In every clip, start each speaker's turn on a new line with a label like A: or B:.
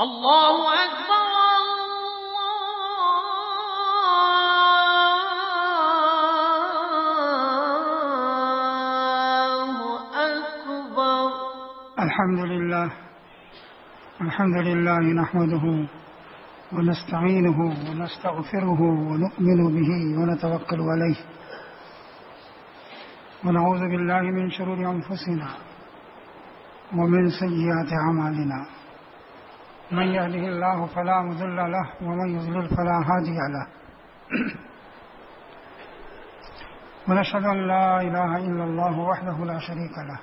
A: اللہ اکبر اللہ اکبر.
B: الحمد لله نحمده ونستعينه ونستغفره ونؤمن به ونتوكل عليه ونعوذ بالله من شرور أنفسنا ومن سيئات أعمالنا من يهده الله فلا مضل له ومن يضلل فلا هادي له ونشهد أن لا إله إلا الله وحده لا شريك له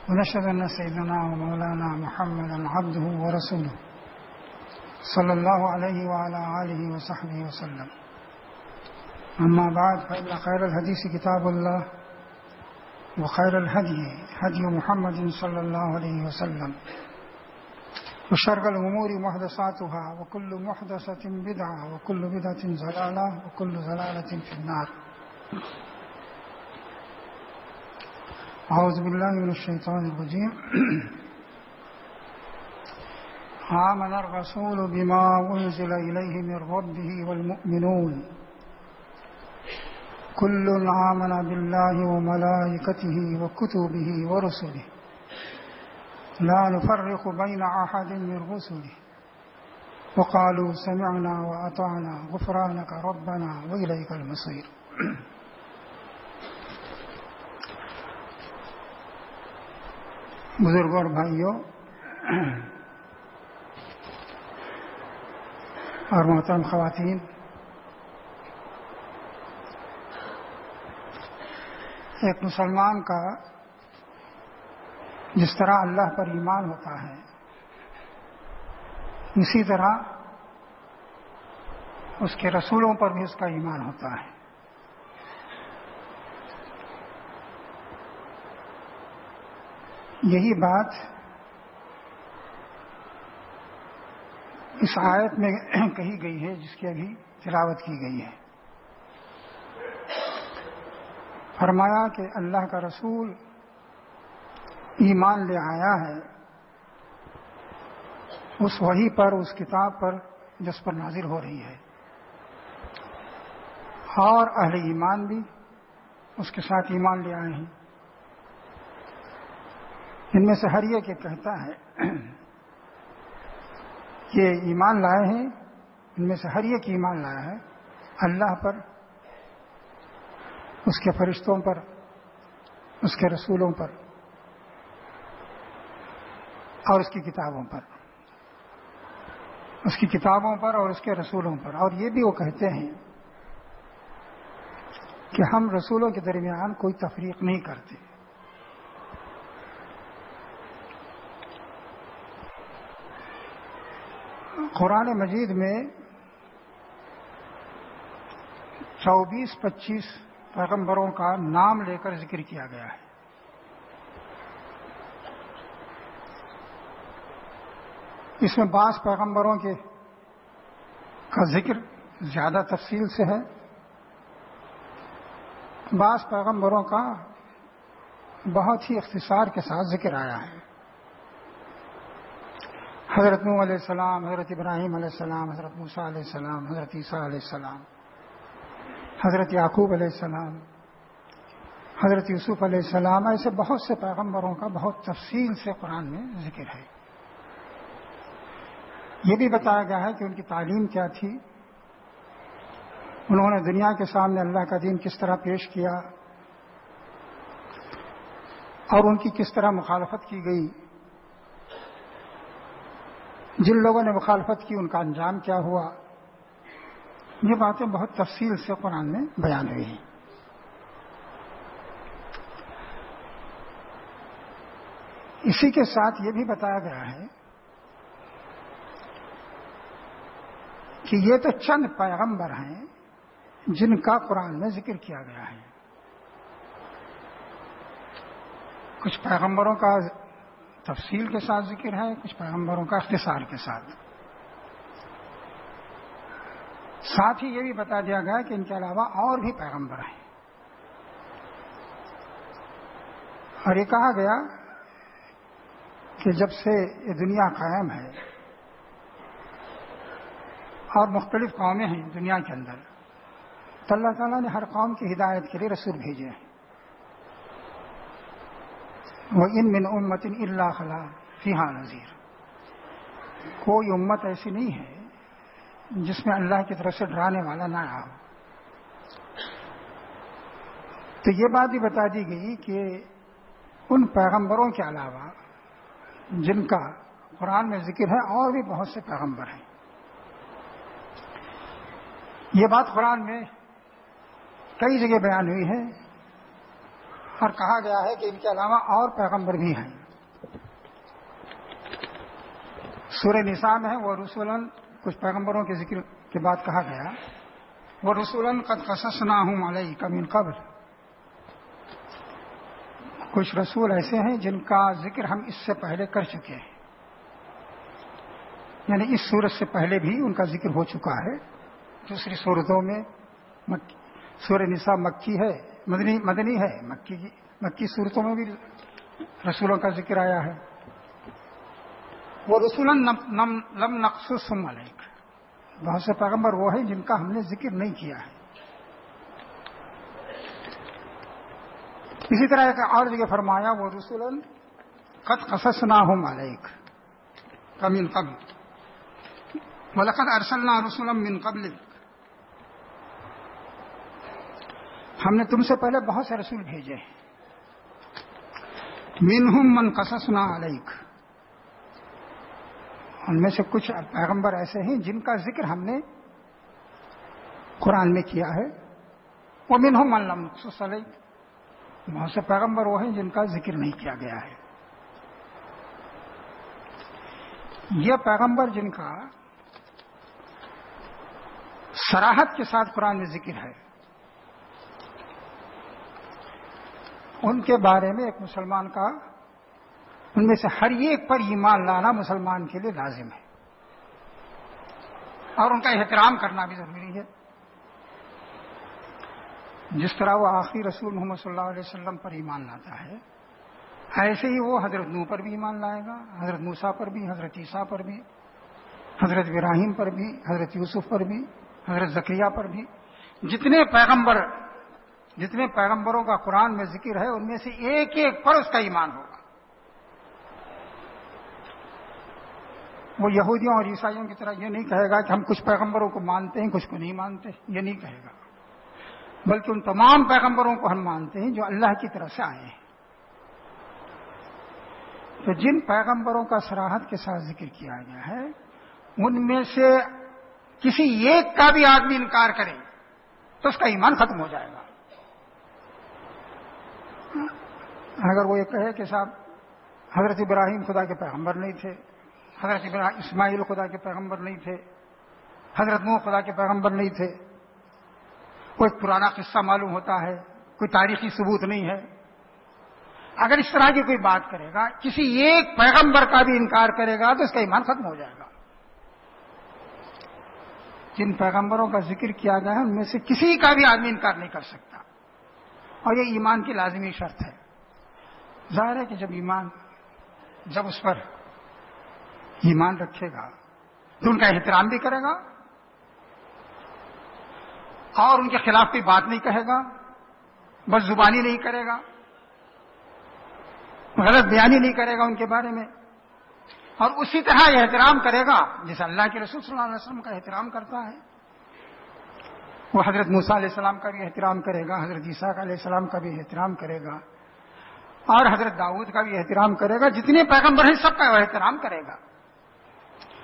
B: ونشهد أن سيدنا ومولانا محمدا عبده ورسوله صلى الله عليه وعلى آله وصحبه وسلم. أما بعد فإن خير الحديث كتاب الله وخير الهدي هدي محمد صلى الله عليه وسلم وشر الأمور محدثاتها وكل محدثة بدعة وكل بدعة ضلالة وكل ضلالة في النار. اعوذ باللہ من الشیطان الرجیم. آمن الرسول بما انزل الیہ من ربہ والمؤمنون کل آمن باللہ وملائکتہ وکتبہ ورسلہ لا نفرق بین احد من رسلہ وقالوا سمعنا واطعنا غفرانک ربنا والیک المصیر. بزرگوں اور بھائیوں اور محترم خواتین، ایک مسلمان کا جس طرح اللہ پر ایمان ہوتا ہے اسی طرح اس کے رسولوں پر بھی اس کا ایمان ہوتا ہے. یہی بات اس آیت میں کہی گئی ہے جس کی ابھی تلاوت کی گئی ہے. فرمایا کہ اللہ کا رسول ایمان لے آیا ہے اس وحی پر، اس کتاب پر جس پر نازل ہو رہی ہے، اور اہل ایمان بھی اس کے ساتھ ایمان لے آئے ہیں. ان میں سے ہر ایک کہتا ہے کہ ایمان لائے ہیں، ان میں سے ہر ایک ایمان لایا ہے اللہ پر، اس کے فرشتوں پر، اس کے رسولوں پر اور اس کی کتابوں پر، اس کی کتابوں پر اور اس کے رسولوں پر. اور یہ بھی وہ کہتے ہیں کہ ہم رسولوں کے درمیان کوئی تفریق نہیں کرتے. قرآن مجید میں 24-25 پیغمبروں کا نام لے کر ذکر کیا گیا ہے. اس میں بعض پیغمبروں کا ذکر زیادہ تفصیل سے ہے، بعض پیغمبروں کا بہت ہی اختصار کے ساتھ ذکر آیا ہے. حضرت نوح علیہ السلام، حضرت ابراہیم علیہ السلام، حضرت موسیٰ علیہ السلام، حضرت عیسیٰ علیہ السلام، حضرت یعقوب علیہ السلام، حضرت یوسف علیہ السلام، ایسے بہت سے پیغمبروں کا بہت تفصیل سے قرآن میں ذکر ہے. یہ بھی بتایا گیا ہے کہ ان کی تعلیم کیا تھی، انہوں نے دنیا کے سامنے اللہ کا دین کس طرح پیش کیا اور ان کی کس طرح مخالفت کی گئی، جن لوگوں نے مخالفت کی ان کا انجام کیا ہوا. یہ باتیں بہت تفصیل سے قرآن میں بیان ہوئی ہیں. اسی کے ساتھ یہ بھی بتایا گیا ہے کہ یہ تو چند پیغمبر ہیں جن کا قرآن میں ذکر کیا گیا ہے. کچھ پیغمبروں کا تفصیل کے ساتھ ذکر ہے، کچھ پیغمبروں کا اختصار کے ساتھ. ساتھ ہی یہ بھی بتا دیا گیا کہ ان کے علاوہ اور بھی پیغمبر ہیں. اور یہ کہا گیا کہ کہ جب سے یہ دنیا قائم ہے اور مختلف قومیں ہیں دنیا کے اندر، تو اللہ تعالیٰ نے ہر قوم کی ہدایت کے لیے رسول بھیجے ہیں. وَإِن مِّنْ أُمَّةٍ إِلَّا خَلَا فِيهَا نَذِيرٌ. کوئی امت ایسی نہیں ہے جس میں اللہ کی طرف سے ڈرانے والا نہ آ. تو یہ بات بھی بتا دی گئی کہ ان پیغمبروں کے علاوہ جن کا قرآن میں ذکر ہے اور بھی بہت سے پیغمبر ہیں. یہ بات قرآن میں کئی جگہ بیان ہوئی ہے اور کہا گیا ہے کہ ان کے علاوہ اور پیغمبر بھی ہیں. سورہ نساء میں ہے وہ رسولن، کچھ پیغمبروں کے ذکر کے بعد کہا گیا وہ رسولن قد قصصناہم علیک من قبل. کچھ رسول ایسے ہیں جن کا ذکر ہم اس سے پہلے کر چکے ہیں، یعنی اس سورت سے پہلے بھی ان کا ذکر ہو چکا ہے. دوسری صورتوں میں سورہ نساء مکی ہے، مدنی ہے، مکی صورتوں میں بھی رسولوں کا ذکر آیا ہے. وہ رسولن لم نقصصہم علیک، بہت سے پیغمبر وہ ہیں جن کا ہم نے ذکر نہیں کیا ہے. اسی طرح ایک اور جگہ فرمایا وہ رسولن قد قصصناہم علیک من قبل وَلَقَدْ أَرْسَلْنَا رُسُلًا مِّن قَبْلِكَ. ہم نے تم سے پہلے بہت سے رسول بھیجے ہیں. مِنْهُمْ مَنْ قَصَصْنَا عَلَيْكَ، ان میں سے کچھ پیغمبر ایسے ہیں جن کا ذکر ہم نے قرآن میں کیا ہے. وَمِنْهُمْ مَنْ لَمْ نَقْصُصْ عَلَيْكَ، بہت سے پیغمبر وہ ہیں جن کا ذکر نہیں کیا گیا ہے. یہ پیغمبر جن کا صراحت کے ساتھ قرآن میں ذکر ہے، ان کے بارے میں ایک مسلمان کا ان میں سے ہر ایک پر ایمان لانا مسلمان کے لیے لازم ہے اور ان کا احترام کرنا بھی ضروری ہے. جس طرح وہ آخری رسول محمد صلی اللہ علیہ وسلم پر ایمان لاتا ہے، ایسے ہی وہ حضرت نوح پر بھی ایمان لائے گا، حضرت موسیٰ پر بھی، حضرت عیسیٰ پر بھی، حضرت ابراہیم پر بھی، حضرت یوسف پر بھی، حضرت زکریا پر بھی. جتنے پیغمبروں کا قرآن میں ذکر ہے ان میں سے ایک ایک پر اس کا ایمان ہوگا. وہ یہودیوں اور عیسائیوں کی طرح یہ نہیں کہے گا کہ ہم کچھ پیغمبروں کو مانتے ہیں کچھ کو نہیں مانتے، یہ نہیں کہے گا، بلکہ ان تمام پیغمبروں کو ہم مانتے ہیں جو اللہ کی طرف سے آئے ہیں. تو جن پیغمبروں کا صراحت کے ساتھ ذکر کیا گیا ہے ان میں سے کسی ایک کا بھی آدمی انکار کرے تو اس کا ایمان ختم ہو جائے گا. اگر وہ یہ کہے کہ صاحب حضرت ابراہیم خدا کے پیغمبر نہیں تھے، حضرت اسماعیل خدا کے پیغمبر نہیں تھے، حضرت نوح خدا کے پیغمبر نہیں تھے، کوئی پرانا قصہ معلوم ہوتا ہے، کوئی تاریخی ثبوت نہیں ہے، اگر اس طرح کی کوئی بات کرے گا، کسی ایک پیغمبر کا بھی انکار کرے گا تو اس کا ایمان ختم ہو جائے گا. جن پیغمبروں کا ذکر کیا گیا ہے ان میں سے کسی کا بھی آدمی انکار نہیں کر سکتا، اور یہ ایمان کی لازمی شرط ہے. ظاہر ہے کہ جب اس پر ایمان رکھے گا تو ان کا احترام بھی کرے گا اور ان کے خلاف کوئی بات نہیں کہے گا، بس زبانی نہیں کرے گا، غلط بیانی نہیں کرے گا ان کے بارے میں، اور اسی طرح یہ احترام کرے گا جیسے اللہ کے رسول صلی اللہ علیہ وسلم کا احترام کرتا ہے. وہ حضرت موسیٰ علیہ السلام کا بھی احترام کرے گا، حضرت عیسیٰ علیہ السلام کا بھی احترام کرے گا، اور حضرت داؤد کا بھی احترام کرے گا. جتنے پیغمبر ہیں سب کا وہ احترام کرے گا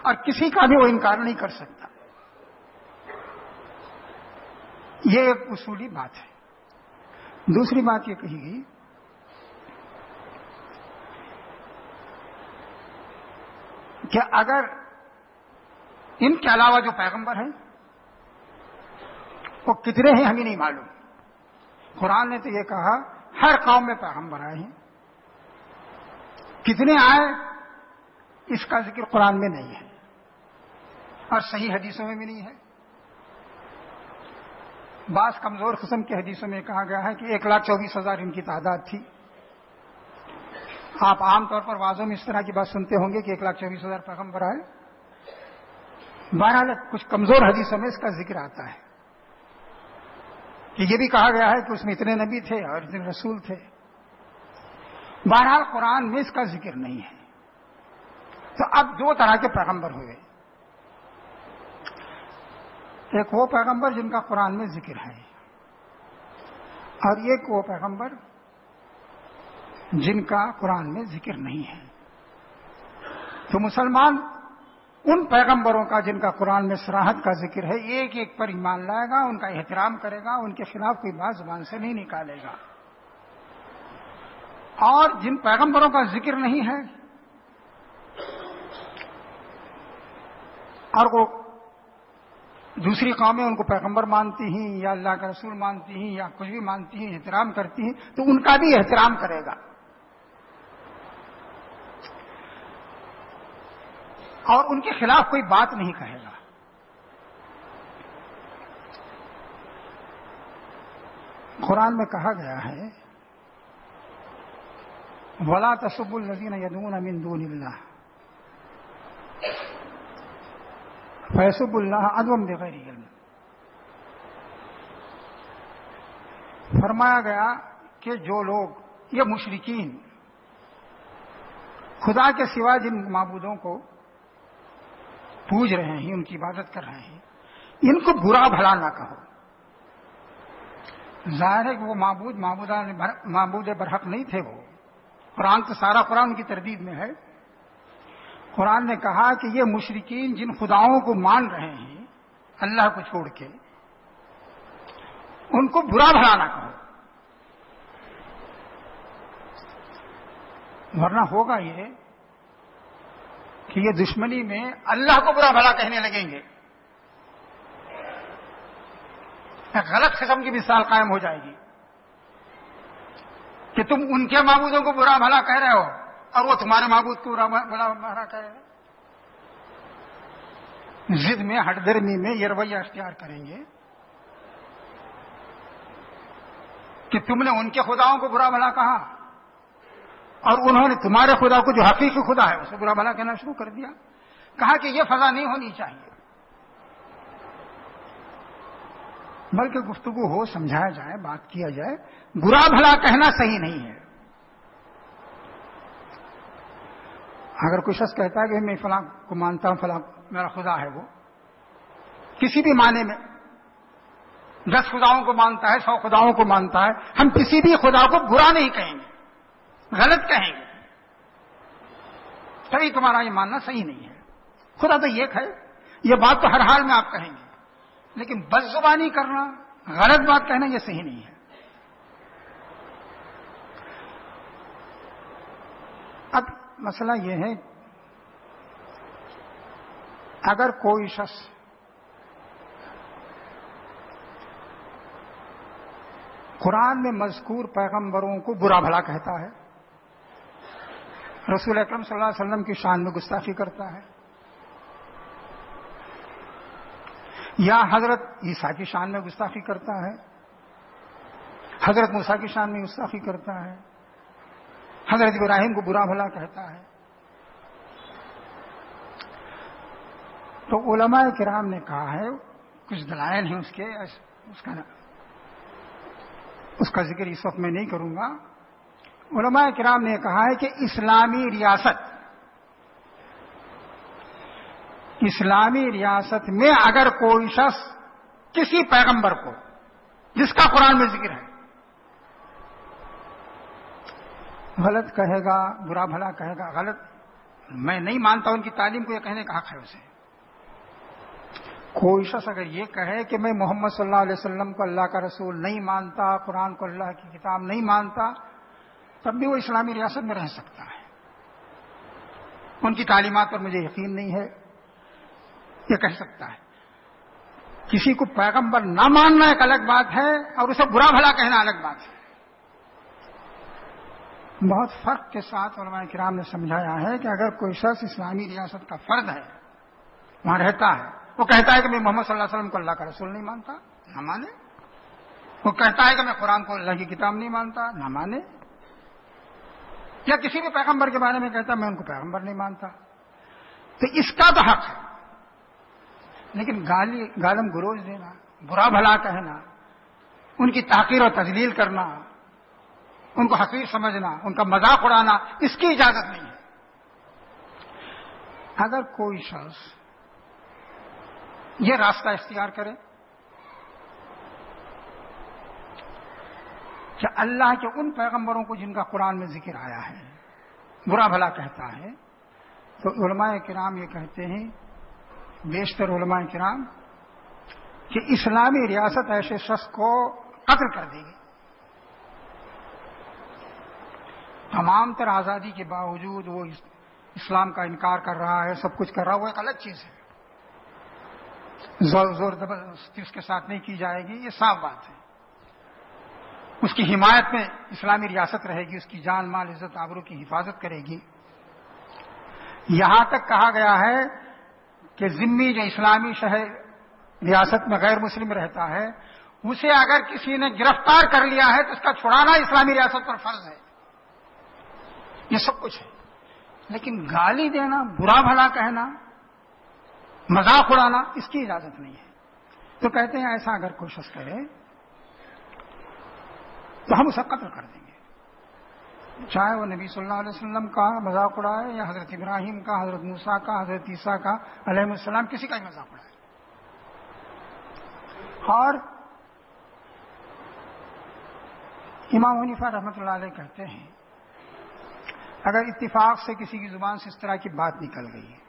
B: اور کسی کا بھی وہ انکار نہیں کر سکتا. یہ ایک اصولی بات ہے. دوسری بات یہ کہی گئی کہ اگر ان کے علاوہ جو پیغمبر ہیں وہ کتنے ہیں ہمیں نہیں معلوم. قرآن نے تو یہ کہا ہر قوم میں پیغمبر آئے ہیں، کتنے آئے اس کا ذکر قرآن میں نہیں ہے اور صحیح حدیثوں میں بھی نہیں ہے. بعض کمزور قسم کی حدیثوں میں کہا گیا ہے کہ 1,24,000 ان کی تعداد تھی، آپ عام طور پر واضح میں اس طرح کی بات سنتے ہوں گے کہ 1,24,000 پیغمبر آئے. بہرحال کچھ کمزور حدیثوں میں اس کا ذکر آتا ہے کہ یہ بھی کہا گیا ہے کہ اس میں اتنے نبی تھے اور اتنے رسول تھے. بہرحال قرآن میں اس کا ذکر نہیں ہے. تو اب دو طرح کے پیغمبر ہوئے. ایک وہ پیغمبر جن کا قرآن میں ذکر ہے اور ایک وہ پیغمبر جن کا قرآن میں ذکر نہیں ہے. تو مسلمان ان پیغمبروں کا جن کا قرآن میں صراحت کا ذکر ہے ایک ایک پر ایمان لائے گا, ان کا احترام کرے گا, ان کے خلاف کوئی بات زبان سے نہیں نکالے گا. اور جن پیغمبروں کا ذکر نہیں ہے اور وہ دوسری قومیں ان کو پیغمبر مانتی ہیں یا اللہ کا رسول مانتی ہیں یا کچھ بھی مانتی ہیں, احترام کرتی ہیں, تو ان کا بھی احترام کرے گا اور ان کے خلاف کوئی بات نہیں کہے گا. قرآن میں کہا گیا ہے وَلَا تَسُبُّوا الَّذِينَ يَدْعُونَ مِن دُونِ اللَّهِ فَيَسُبُّوا اللَّهَ عَدْوًا بِغَيْرِ عِلْمٍ. فرمایا گیا کہ جو لوگ یہ مشرکین خدا کے سوا جن معبودوں کو پوج رہے ہیں, ان کی عبادت کر رہے ہیں, ان کو برا بھلا نہ کہو. ظاہر ہے کہ وہ معبود برحق نہیں تھے. وہ قرآن تو سارا قرآن ان کی تردید میں ہے. قرآن نے کہا کہ یہ مشرکین جن خداؤں کو مان رہے ہیں اللہ کو چھوڑ کے, ان کو برا بھلا نہ کہو, ورنہ ہوگا یہ کہ یہ دشمنی میں اللہ کو برا بھلا کہنے لگیں گے. ایک غلط قسم کی مثال قائم ہو جائے گی کہ تم ان کے معبودوں کو برا بھلا کہہ رہے ہو اور وہ تمہارے معبود کو برا بھلا کہہ رہے ہیں. ضد میں ہٹ درمی میں یہ رویہ اختیار کریں گے کہ تم نے ان کے خداؤں کو برا بھلا کہا اور انہوں نے تمہارے خدا کو جو حقیقی خدا ہے اسے برا بھلا کہنا شروع کر دیا. کہا کہ یہ فضا نہیں ہونی چاہیے, بلکہ گفتگو ہو, سمجھایا جائے, بات کیا جائے. برا بھلا کہنا صحیح نہیں ہے. اگر کوئی شخص کہتا ہے کہ میں فلاں کو مانتا ہوں, فلاں میرا خدا ہے, وہ کسی بھی معنی میں 10 خداؤں کو مانتا ہے, 100 خداؤں کو مانتا ہے, ہم کسی بھی خدا کو برا نہیں کہیں گے, غلط کہیں گے. تبھی تمہارا یہ ماننا صحیح نہیں ہے. خدا تو ایک ہے, یہ بات تو ہر حال میں آپ کہیں گے, لیکن بد زبانی کرنا, غلط بات کہنا یہ صحیح نہیں ہے. اب مسئلہ یہ ہے اگر کوئی شخص قرآن میں مذکور پیغمبروں کو برا بھلا کہتا ہے, رسول اکرم صلی اللہ علیہ وسلم کی شان میں گستاخی کرتا ہے, یا حضرت عیسیٰ کی شان میں گستاخی کرتا ہے, حضرت موسیٰ کی شان میں گستاخی کرتا ہے, حضرت ابراہیم کو برا بھلا کہتا ہے, تو علماء کرام نے کہا ہے, کچھ دلائل ہیں اس کے, اس کا ذکر اس وقت میں نہیں کروں گا. علماء کرام نے کہا ہے کہ اسلامی ریاست میں اگر کوئی شخص کسی پیغمبر کو جس کا قرآن میں ذکر ہے غلط کہے گا, برا بھلا کہے گا, غلط, میں نہیں مانتا ان کی تعلیم کو, یہ کہنے کا حق ہے اسے. کوئی شخص اگر یہ کہے کہ میں محمد صلی اللہ علیہ وسلم کو اللہ کا رسول نہیں مانتا, قرآن کو اللہ کی کتاب نہیں مانتا, تب بھی وہ اسلامی ریاست میں رہ سکتا ہے. ان کی تعلیمات پر مجھے یقین نہیں ہے, یہ کہہ سکتا ہے. کسی کو پیغمبر نہ ماننا ایک الگ بات ہے اور اسے برا بھلا کہنا الگ بات ہے. بہت فرق کے ساتھ علماء کرام نے سمجھایا ہے کہ اگر کوئی شخص اسلامی ریاست کا فرد ہے, وہاں رہتا ہے, وہ کہتا ہے کہ میں محمد صلی اللہ علیہ وسلم کو اللہ کا رسول نہیں مانتا, نہ مانے. وہ کہتا ہے کہ میں قرآن کو اللہ کی کتاب نہیں مانتا, نہ مانے. یا کسی بھی پیغمبر کے بارے میں کہتا میں ان کو پیغمبر نہیں مانتا، تو اس کا تو حق ہے، لیکن گالم گلوچ دینا، برا بھلا کہنا، ان کی تحقیر و تذلیل کرنا، ان کو حقیر سمجھنا، ان کا مذاق اڑانا، اس کی اجازت نہیں ہے۔ اگر کوئی شخص یہ راستہ اختیار کرے کہ اللہ کے ان پیغمبروں کو جن کا قرآن میں ذکر آیا ہے برا بھلا کہتا ہے، تو علماء کرام یہ کہتے ہیں، بیشتر علماء کرام، کہ اسلامی ریاست ایسے شخص کو قتل کر دے گی۔ تمام تر آزادی کے باوجود وہ اسلام کا انکار کر رہا ہے، سب کچھ کر رہا ہے، وہ ایک الگ چیز ہے، زور زبردستی اس کے ساتھ نہیں کی جائے گی، یہ صاف بات ہے۔ اس کی حمایت میں اسلامی ریاست رہے گی، اس کی جان مال عزت آبرو کی حفاظت کرے گی۔ یہاں تک کہا گیا ہے کہ ذمہ جو اسلامی شہر ریاست میں غیر مسلم رہتا ہے، اسے اگر کسی نے گرفتار کر لیا ہے تو اس کا چھڑانا اسلامی ریاست پر فرض ہے۔ یہ سب کچھ ہے، لیکن گالی دینا، برا بھلا کہنا، مذاق اڑانا، اس کی اجازت نہیں ہے۔ تو کہتے ہیں ایسا اگر کوئی شخص کرے تو ہم اسے قتل کر دیں گے، چاہے وہ نبی صلی اللہ علیہ وسلم کا مذاق اڑائے یا حضرت ابراہیم کا، حضرت موسیٰ کا، حضرت عیسیٰ کا علیہ السلام، کسی کا ہی مذاق اڑائے۔ اور امام حنیفہ رحمۃ اللہ علیہ کہتے ہیں اگر اتفاق سے کسی کی زبان سے اس طرح کی بات نکل گئی ہے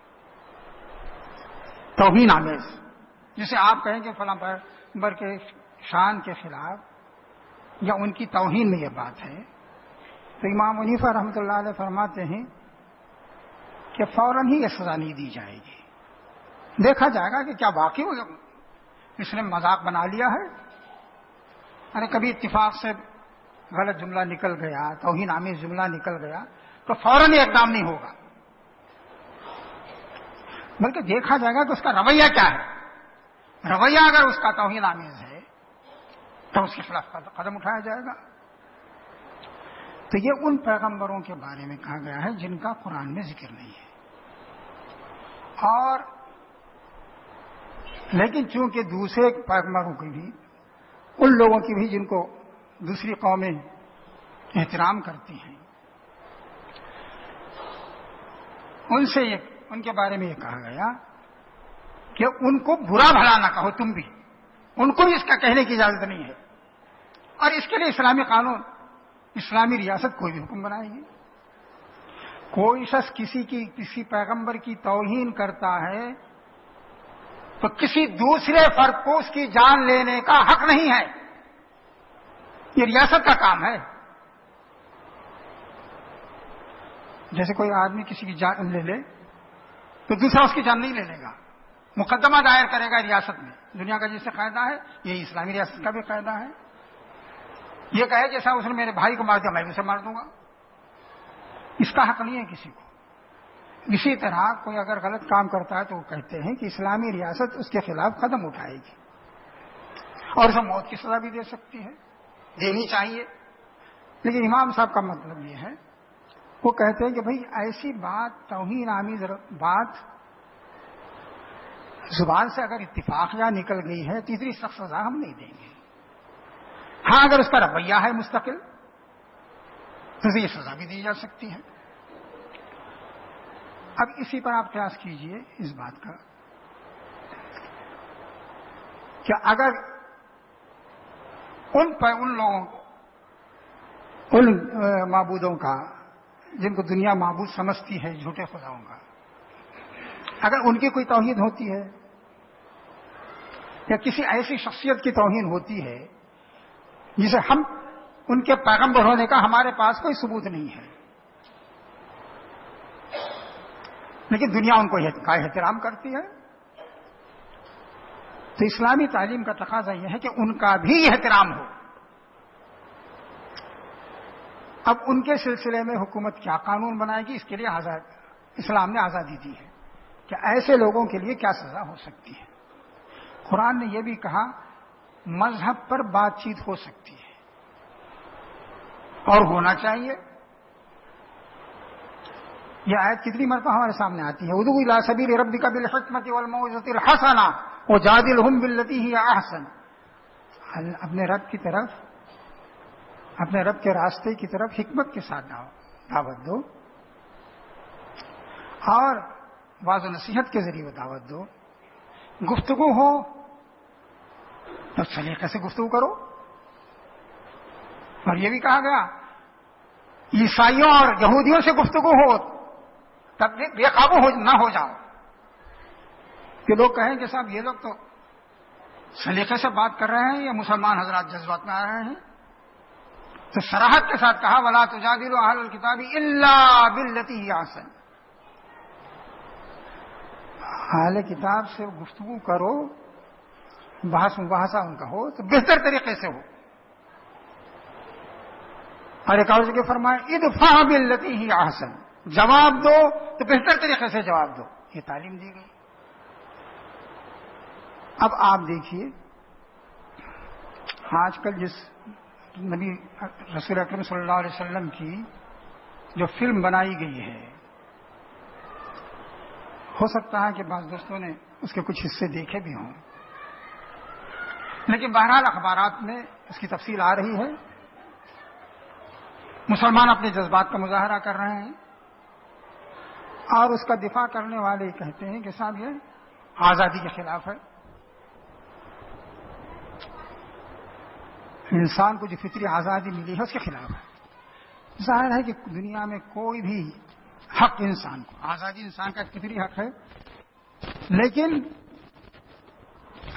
B: توہین آمیز، جسے آپ کہیں کہ فلاں پیغمبر کے شان کے خلاف یا ان کی توہین میں یہ بات ہے، تو امام حنیفہ رحمۃ اللہ علیہ فرماتے ہیں کہ فوراً ہی یہ سزا نہیں دی جائے گی، دیکھا جائے گا کہ کیا واقعی اس نے مذاق بنا لیا ہے، ارے کبھی اتفاق سے غلط جملہ نکل گیا، توہین آمیز جملہ نکل گیا تو فوراً ہی اقدام نہیں ہوگا، بلکہ دیکھا جائے گا کہ اس کا رویہ کیا ہے۔ رویہ اگر اس کا توہین آمیز ہے تو اس کے خلاف قدم اٹھایا جائے گا۔ تو یہ ان پیغمبروں کے بارے میں کہا گیا ہے جن کا قرآن میں ذکر نہیں ہے، اور لیکن چونکہ دوسرے پیغمبروں کی بھی، ان لوگوں کی بھی جن کو دوسری قومیں احترام کرتی ہیں، ان کے بارے میں یہ کہا گیا کہ ان کو برا بھلا نہ کہو، تم بھی ان کو بھی اس کا کہنے کی اجازت نہیں ہے، اور اس کے لیے اسلامی قانون، اسلامی ریاست کوئی بھی حکم بنائے گی۔ کوئی شخص کسی پیغمبر کی توہین کرتا ہے تو کسی دوسرے فرد کو اس کی جان لینے کا حق نہیں ہے، یہ ریاست کا کام ہے۔ جیسے کوئی آدمی کسی کی جان لے لے تو دوسرا اس کی جان نہیں لے لے گا، مقدمہ دائر کرے گا ریاست میں۔ دنیا کا جیسے قاعدہ ہے یہ اسلامی ریاست کا بھی قاعدہ ہے۔ یہ کہے جیسا اس نے میرے بھائی کو مار دیا میں بھی اسے مار دوں گا، اس کا حق نہیں ہے کسی کو۔ اسی طرح کوئی اگر غلط کام کرتا ہے تو وہ کہتے ہیں کہ اسلامی ریاست اس کے خلاف قدم اٹھائے گی اور اسے موت کی سزا بھی دے سکتی ہے، دینی چاہیے۔ لیکن امام صاحب کا مطلب یہ ہے، وہ کہتے ہیں کہ بھئی ایسی بات، توہین آمیز بات زبان سے اگر اتفاق یا نکل گئی ہے تیسری سخت سزا ہم نہیں دیں گے۔ ہاں اگر اس کا رویہ ہے مستقل تو یہ سزا بھی دی جا سکتی ہے۔ اب اسی پر آپ قیاس کیجئے اس بات کا کہ اگر ان لوگوں ان معبودوں کا جن کو دنیا معبود سمجھتی ہے، جھوٹے خداؤں کا، اگر ان کی کوئی توہین ہوتی ہے یا کسی ایسی شخصیت کی توہین ہوتی ہے جسے ہم ان کے پیغمبر ہونے کا ہمارے پاس کوئی ثبوت نہیں ہے، لیکن دنیا ان کو کا احترام کرتی ہے، تو اسلامی تعلیم کا تقاضا یہ ہے کہ ان کا بھی احترام ہو۔ اب ان کے سلسلے میں حکومت کیا قانون بنائے گی، اس کے لیے اسلام نے آزادی دی ہے کہ ایسے لوگوں کے لیے کیا سزا ہو سکتی ہے۔ قرآن نے یہ بھی کہا مذہب پر بات چیت ہو سکتی ہے اور ہونا چاہیے، یہ آیت کتنی مرتبہ ہمارے سامنے آتی ہے؟ ادعو الی سبیل ربک بالحکمۃ والموعظۃ الحسنہ وجادلھم باللتی ہی احسن. اپنے رب کی طرف، اپنے رب کے راستے کی طرف حکمت کے ساتھ دعوت دو، اور واضح نصیحت کے ذریعے دعوت دو. گفتگو ہو تو سلیقے سے گفتگو کرو. اور یہ بھی کہا گیا عیسائیوں اور یہودیوں سے گفتگو ہو تب بے قابو نہ ہو جاؤ کہ لوگ کہیں کہ صاحب یہ لوگ تو سلیقے سے بات کر رہے ہیں یا مسلمان حضرات جذبات میں آ رہے ہیں. تو صراحت کے ساتھ کہا وَلَا تُجَادِلُوا أَهْلَ الْكِتَابِ إِلَّا بِالَّتِي هِيَ أَحْسَنُ. اہل کتاب سے گفتگو کرو، بحث مباحثہ ان کا ہو تو بہتر طریقے سے ہو. اور ایک اور جگہ فرمایا ادفع باللتی ہی احسن، جواب دو تو بہتر طریقے سے جواب دو. یہ تعلیم دی گئی. اب آپ دیکھیے آج کل جس نبی رسول اکرم صلی اللہ علیہ وسلم کی جو فلم بنائی گئی ہے، ہو سکتا ہے کہ بعض دوستوں نے اس کے کچھ حصے دیکھے بھی ہوں، لیکن بہرحال اخبارات میں اس کی تفصیل آ رہی ہے. مسلمان اپنے جذبات کا مظاہرہ کر رہے ہیں اور اس کا دفاع کرنے والے کہتے ہیں کہ صاحب یہ آزادی کے خلاف ہے. انسان کو جو فطری آزادی ملی ہے اس کے خلاف ہے. ظاہر ہے کہ دنیا میں کوئی بھی حق انسان کو، آزادی انسان کا فطری حق ہے، لیکن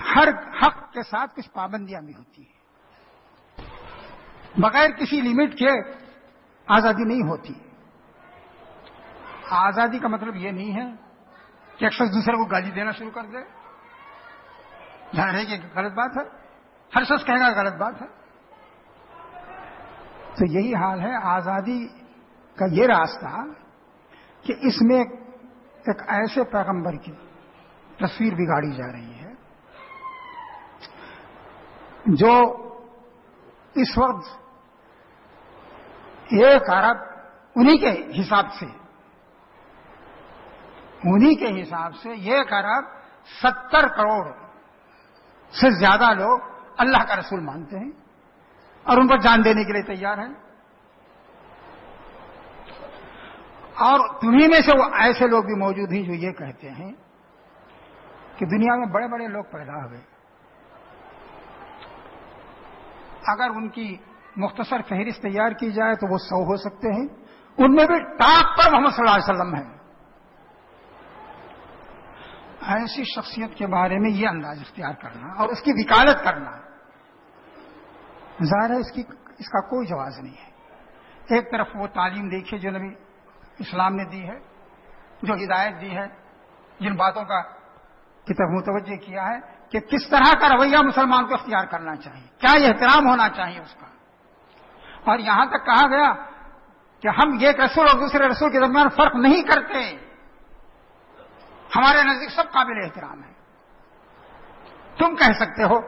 B: ہر حق کے ساتھ کچھ پابندیاں بھی ہوتی ہیں. بغیر کسی لمٹ کے آزادی نہیں ہوتی. آزادی کا مطلب یہ نہیں ہے کہ ایک شخص دوسرے کو گالی دینا شروع کر دے. ظاہر ہے کہ غلط بات ہے، ہر شخص کہے گا غلط بات ہے. تو یہی حال ہے آزادی کا یہ راستہ کہ اس میں ایک ایسے پیغمبر کی تصویر بگاڑی جا رہی ہے جو اس وقت 1 ارب انہی کے حساب سے 1 ارب 70 کروڑ سے زیادہ لوگ اللہ کا رسول مانتے ہیں اور ان پر جان دینے کے لیے تیار ہیں. اور تمہیں میں سے وہ ایسے لوگ بھی موجود ہیں جو یہ کہتے ہیں کہ دنیا میں بڑے بڑے لوگ پیدا ہوئے، اگر ان کی مختصر فہرست تیار کی جائے تو وہ 100 ہو سکتے ہیں. ان میں بھی ٹاپ پر محمد صلی اللہ علیہ وسلم ہے. ایسی شخصیت کے بارے میں یہ انداز اختیار کرنا اور اس کی وکالت کرنا، ظاہر ہے اس کا کوئی جواز نہیں ہے. ایک طرف وہ تعلیم دیکھیے جو نبی اسلام نے دی ہے، جو ہدایت دی ہے، جن باتوں کا کی طرف متوجہ کیا ہے کہ کس طرح کا رویہ مسلمان کو اختیار کرنا چاہیے، کیا یہ احترام ہونا چاہیے اس کا. اور یہاں تک کہا گیا کہ ہم ایک رسول اور دوسرے رسول کے درمیان فرق نہیں کرتے، ہمارے نزدیک سب قابل احترام ہے. تم کہہ سکتے ہو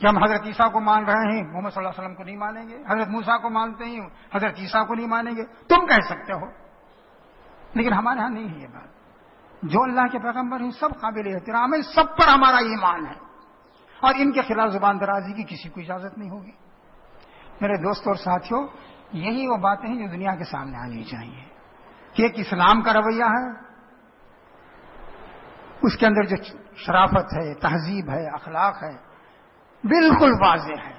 B: کہ ہم حضرت عیسیٰ کو مان رہے ہیں، محمد صلی اللہ علیہ وسلم کو نہیں مانیں گے، حضرت موسیٰ کو مانتے ہیں، حضرت عیسیٰ کو نہیں مانیں گے. تم کہہ سکتے ہو، لیکن ہمارے ہاں نہیں ہے یہ بات. جو اللہ کے پیغمبر ہیں سب قابل احترام ہے، سب پر ہمارا ایمان ہے، اور ان کے خلاف زبان درازی کی کسی کو اجازت نہیں ہوگی. میرے دوستوں اور ساتھیوں، یہی وہ باتیں ہیں جو دنیا کے سامنے آنی چاہیے کہ ایک اسلام کا رویہ ہے، اس کے اندر جو شرافت ہے، تہذیب ہے، اخلاق ہے، بالکل واضح ہے.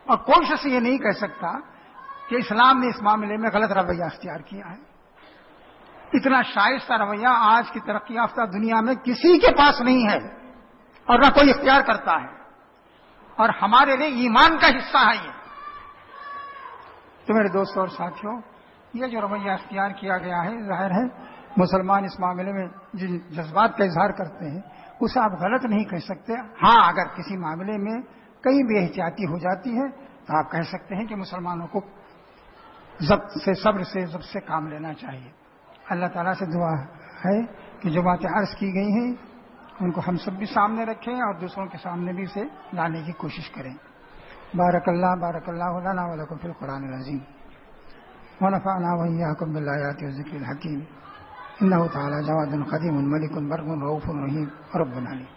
B: اور کوئی شخص یہ نہیں کہہ سکتا کہ اسلام نے اس معاملے میں غلط رویہ اختیار کیا ہے. اتنا شائستہ رویہ آج کی ترقی یافتہ دنیا میں کسی کے پاس نہیں ہے اور نہ کوئی اختیار کرتا ہے، اور ہمارے لیے ایمان کا حصہ ہے یہ. تو میرے دوستوں اور ساتھیوں، یہ جو رویہ اختیار کیا گیا ہے، ظاہر ہے مسلمان اس معاملے میں جن جذبات کا اظہار کرتے ہیں اسے آپ غلط نہیں کہہ سکتے. ہاں، اگر کسی معاملے میں کئی بے احتیاطی ہو جاتی ہے تو آپ کہہ سکتے ہیں کہ مسلمانوں کو صبر سے کام لینا چاہیے. اللہ تعالیٰ سے دعا ہے کہ جو باتیں عرض کی گئی ہیں ان کو ہم سب بھی سامنے رکھیں اور دوسروں کے سامنے بھی اسے لانے کی کوشش کریں. بارک اللہ لنا ولکم فی القرآن العظیم. ونفعنا وإياكم بالآيات والذكر الحكيم إنه تعالى جواد قديم ملك بر رؤوف رحيم رب عليم.